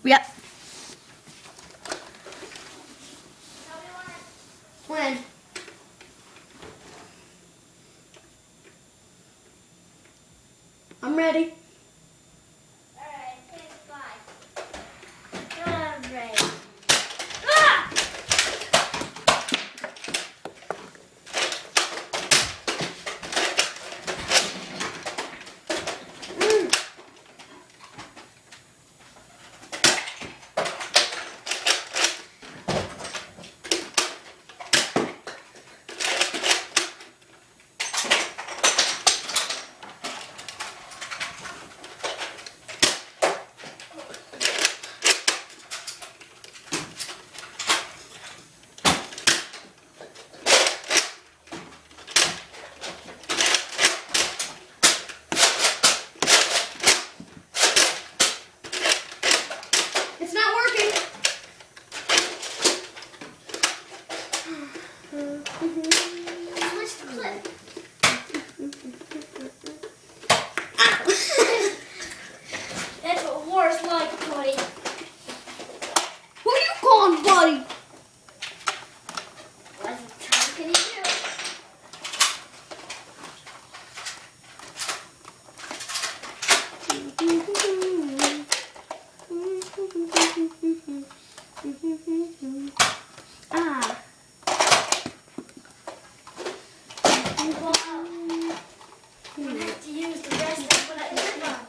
Yep. When? I'm ready. Alright, thanks, bye. I'm ready. Ah! It's not working. Switch the clip. That's what war's like, buddy. Who you calling, buddy? What can you do? Ah. Wow. I'm gonna have to use the rest of what I did wrong.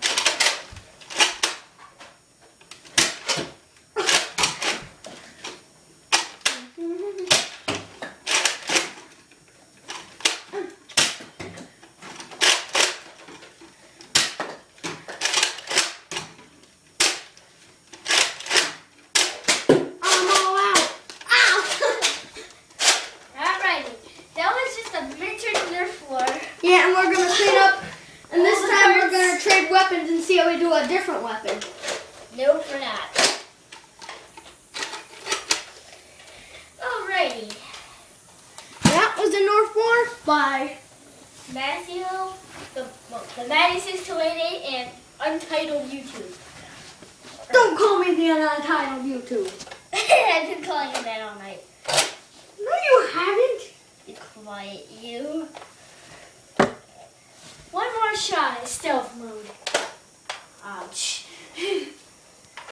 I'm all out. Ow! Alrighty. That was just a miniature Nerf War. Yeah, and we're gonna clean up. And this time we're gonna trade weapons and see how we do a different weapon. No, we're not. Alrighty. That was the Nerf War by Matthew, the Matty6288 and Untitled YouTube. Don't call me the untitled YouTube. I've been calling him that all night. No, you haven't. Be quiet, you. One more shot in stealth mode. Ouch.